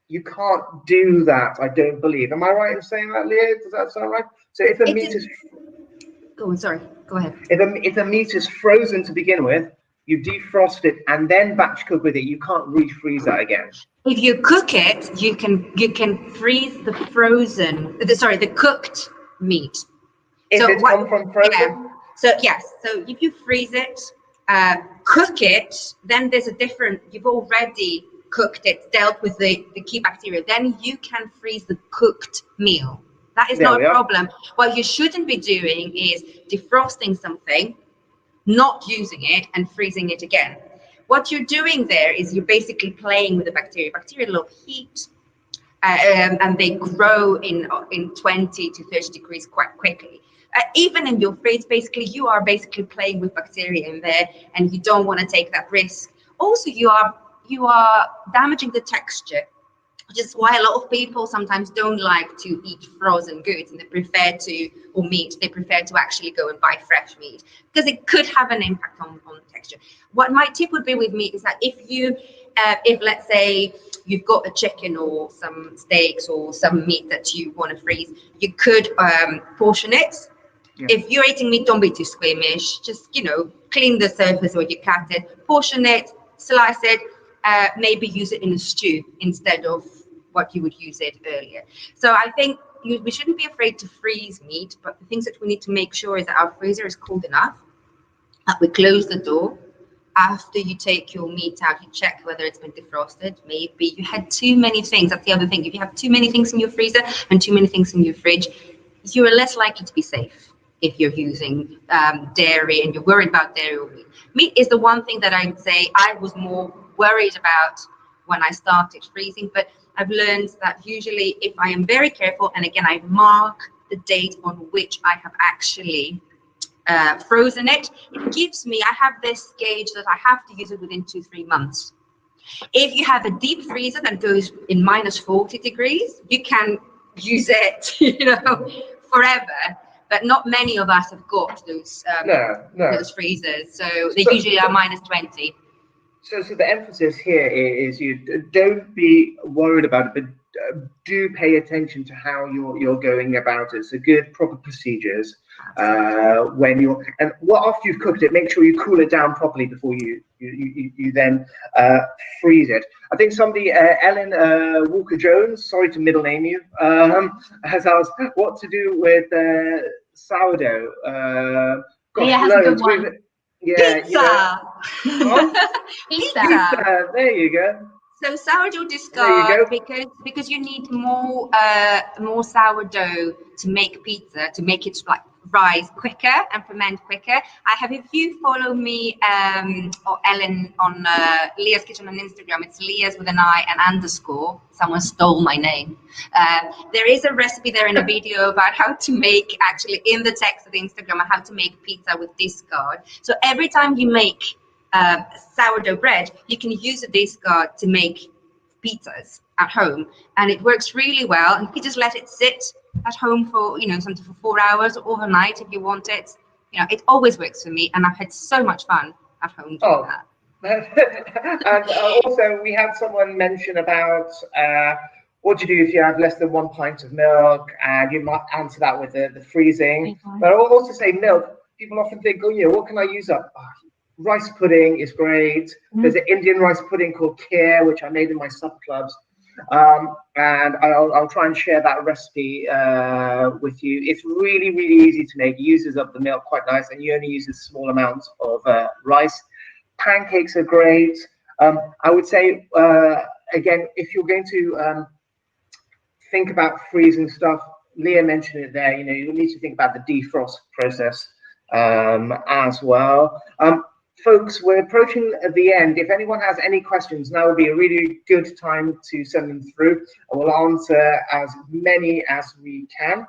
you can't do that, I don't believe. Am I right in saying that, Leah? Does that sound right? So if a meat is... Go on, sorry, go ahead. If the meat is frozen to begin with, you defrost it and then batch cook with it. You can't refreeze that again. If you cook it, you can freeze the the cooked meat. If it's come from frozen? Yeah. So yes, so if you freeze it, cook it, then there's a different, you've already cooked it, dealt with the key bacteria, then you can freeze the cooked meal. That is not a problem. What you shouldn't be doing is defrosting something, not using it, and freezing it again. What you're doing there is you're basically playing with the bacteria. Bacteria love heat, and they grow in 20 to 30 degrees quite quickly. Even in your fridge, basically, you are basically playing with bacteria in there, and you don't want to take that risk. Also, you are damaging the texture, which is why a lot of people sometimes don't like to eat frozen goods, and they prefer to actually go and buy fresh meat, because it could have an impact on texture. What my tip would be with meat is that if let's say you've got a chicken or some steaks or some meat that you want to freeze, you could portion it. Yeah. If you're eating meat, don't be too squeamish. Just, clean the surface where you cut it, portion it, slice it, maybe use it in a stew instead of what you would use it earlier. So I think we shouldn't be afraid to freeze meat, but the things that we need to make sure is that our freezer is cold enough, that we close the door. After you take your meat out, you check whether it's been defrosted. Maybe you had too many things. That's the other thing. If you have too many things in your freezer and too many things in your fridge, you're less likely to be safe if you're using dairy and you're worried about dairy or meat. Meat is the one thing that I would say I was more worried about when I started freezing, but I've learned that usually if I am very careful, and again, I mark the date on which I have actually frozen it, it gives me, I have this gauge that I have to use it within 2-3 months. If you have a deep freezer that goes in -40 degrees, you can use it, forever. But not many of us have got those those freezers, so they usually are -20. So the emphasis here is you don't be worried about it, but do pay attention to how you're going about it. So good, proper procedures when after you've cooked it, make sure you cool it down properly before you then freeze it. I think somebody, Ellen Walker-Jones, sorry to middle name you, has asked what to do with sourdough. Yeah, has a good one. Yeah, pizza. Pizza. There you go. So sourdough discard because you need more sourdough to make pizza, to make it rise quicker and ferment quicker. If you follow me or Ellen on Leah's Kitchen on Instagram, it's Leah's with an I and underscore. Someone stole my name. There is a recipe there in a video about how to make, actually in the text of the Instagram, how to make pizza with discard. So every time you make sourdough bread, you can use a discard to make pizzas at home, and it works really well. And you just let it sit at home for something for 4 hours or overnight if you want it. It always works for me, and I've had so much fun at home doing that. And also we had someone mention about what do you do if you have less than 1 pint of milk, and you might answer that with the freezing. But I'll also say milk. People often think, what can I use up? Rice pudding is great. There's an Indian rice pudding called Kheer, which I made in my supper clubs. And I'll try and share that recipe with you. It's really, really easy to make. It uses up the milk quite nice, and you only use a small amount of rice. Pancakes are great. I would say, again, if you're going to think about freezing stuff, Leah mentioned it there, you need to think about the defrost process as well. folks, we're approaching the end. If anyone has any questions, now would be a really good time to send them through, and we'll answer as many as we can.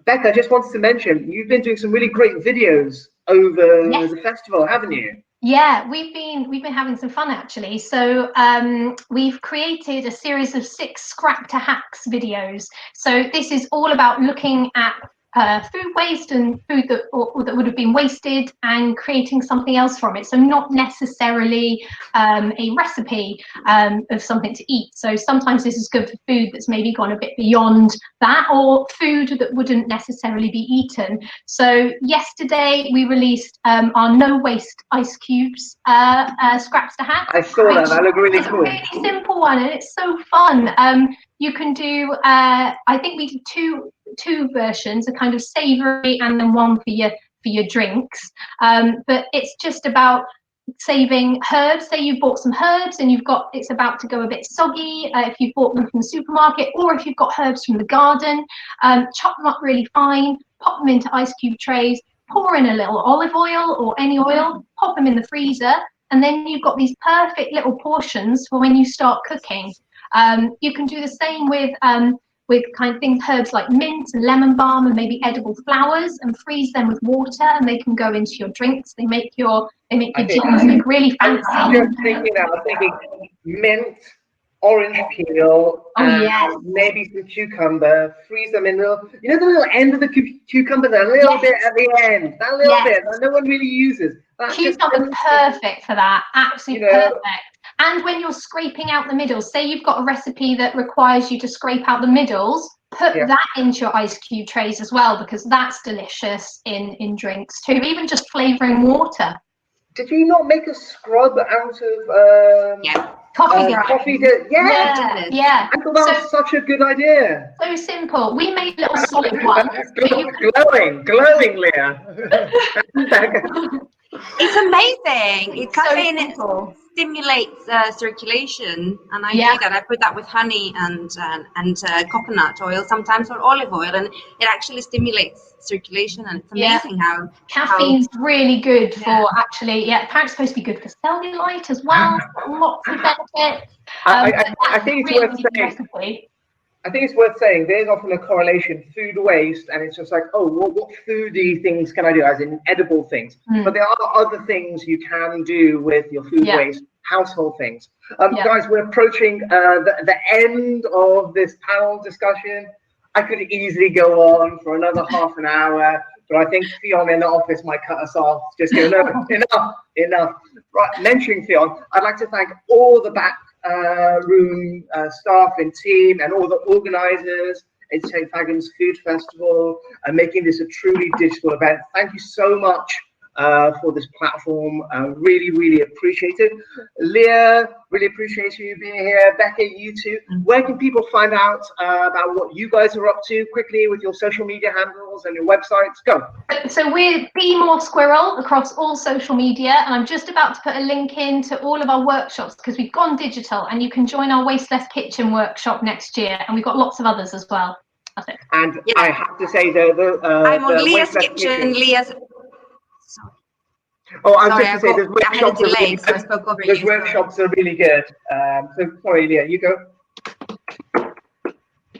Becca, I just wanted to mention, you've been doing some really great videos over the festival, haven't you? Yeah, we've been having some fun actually. So we've created a series of 6 scrap to hacks videos. So this is all about looking at food waste and food that would have been wasted and creating something else from it. So not necessarily a recipe of something to eat. So sometimes this is good for food that's maybe gone a bit beyond that, or food that wouldn't necessarily be eaten. So yesterday we released our no waste ice cubes scraps to hack. I saw that. That looked really cool. It's a really simple one and it's so fun. You can do, I think we did two versions, a kind of savoury and then one for your drinks. But it's just about saving herbs. Say you've bought some herbs and it's about to go a bit soggy, if you've bought them from the supermarket, or if you've got herbs from the garden, chop them up really fine, pop them into ice cube trays, pour in a little olive oil or any oil, pop them in the freezer, and then you've got these perfect little portions for when you start cooking. You can do the same with kind of things, herbs like mint and lemon balm and maybe edible flowers, and freeze them with water, and they can go into your drinks. They make your gins look really fancy. I'm just thinking mint, orange peel, maybe some cucumber. Freeze them in the little end of the cucumber, that little bit at the end, that little bit that no one really uses. Cucumber's perfect for that. Absolutely perfect. And when you're scraping out the middles, say you've got a recipe that requires you to scrape out the middles, put that into your ice cube trays as well, because that's delicious in drinks too, even just flavouring water. Did you not make a scrub out of coffee? Yeah. I thought that was such a good idea. So simple. We made little solid ones. glowing, Leah. It's amazing. It stimulates circulation, and I do that. I put that with honey and coconut oil, sometimes, or olive oil, and it actually stimulates circulation. And it's amazing how caffeine's really good for apparently it's supposed to be good for cellulite as well. Lots of benefits. I think it's worth saying. I think it's worth saying there's often a correlation, food waste, and it's just like, what foodie things can I do, as in edible things? But there are other things you can do with your food waste, household things. Guys, we're approaching the end of this panel discussion. I could easily go on for another half an hour, but I think Fionn in the office might cut us off. Just go, no, enough. Right, mentioning Fionn, I'd like to thank all the back room staff and team and all the organisers at St. Fagans Food Festival and making this a truly digital event. Thank you so much for this platform. Really appreciate it. Leah, really appreciate you being here. Becca, you too. Where can people find out about what you guys are up to quickly with your social media handles and your websites? Go. So we're Be More Squirrel across all social media, and I'm just about to put a link in to all of our workshops because we've gone digital, and you can join our Waste Less Kitchen workshop next year, and we've got lots of others as well. That's it. And I have to say I'm on Leah's Kitchen. Those workshops are really good. So sorry, Leah, you go.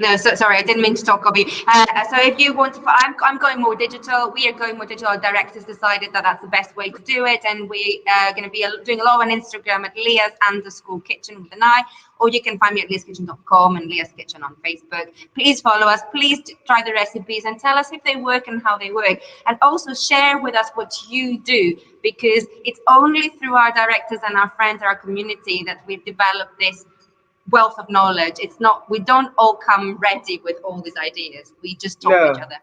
No, sorry, I didn't mean to talk over you. So if you want to, I'm going more digital. We are going more digital. Our directors decided that that's the best way to do it, and we are going to be doing a lot on Instagram at Leah's_kitchen with an I, or you can find me at leahskitchen.com and Leah's Kitchen on Facebook. Please follow us. Please try the recipes and tell us if they work and how they work, and also share with us what you do, because it's only through our directors and our friends, our community, that we've developed this wealth of knowledge. It's not, we don't all come ready with all these ideas. We just talk to each other.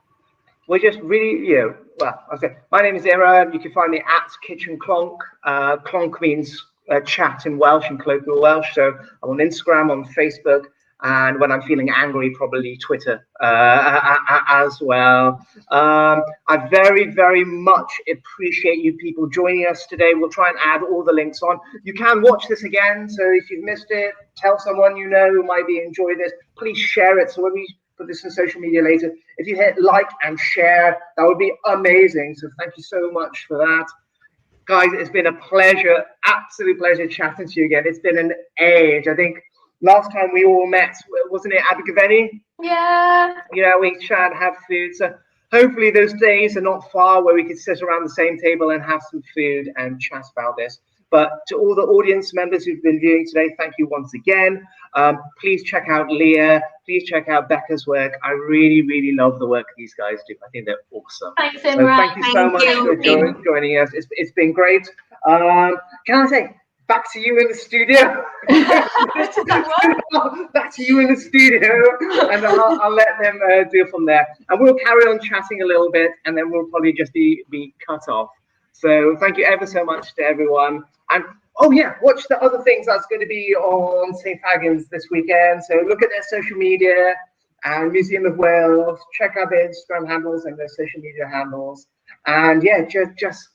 We're just really, my name is Imran. You can find me at Kitchen Clonk. Clonk means chat in Welsh and colloquial Welsh. So I'm on Instagram, on Facebook, and when I'm feeling angry, probably Twitter as well. I very much appreciate you people joining us today. We'll try and add all the links on. You can watch this again, so if you've missed it, tell someone you know who might be enjoying this. Please share it, so when we put this on social media later, if you hit like and share, that would be amazing. So thank you so much for that. Guys, it's been a pleasure, absolute pleasure chatting to you again. It's been an age. I think last time we all met, wasn't it, Amgueddfa? Yeah. We chat, have food. So hopefully those days are not far where we could sit around the same table and have some food and chat about this. But to all the audience members who've been viewing today, thank you once again. Please check out Leah. Please check out Becca's work. I really, really love the work these guys do. I think they're awesome. Thanks, So Imran. thank you so much for joining us. It's been great. Can I say, back to you in the studio. Back to you in the studio, and I'll let them do from there. And we'll carry on chatting a little bit, and then we'll probably just be cut off. So thank you ever so much to everyone. And oh yeah, watch the other things that's going to be on St. Fagans this weekend. So look at their social media and Museum of Wales. Check out their Instagram handles and their social media handles. And yeah, just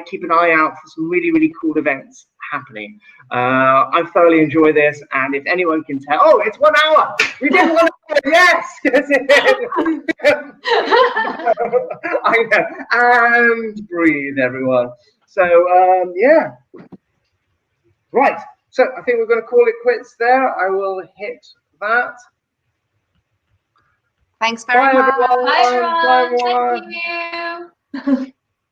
keep an eye out for some really, really cool events happening. I thoroughly enjoy this, and if anyone can tell, oh, it's 1 hour. We did 1 hour. Yes. I know. And breathe, everyone. So yeah. Right. So I think we're going to call it quits there. I will hit that. Thanks very much. Bye, everyone. Bye, everyone. Thank you.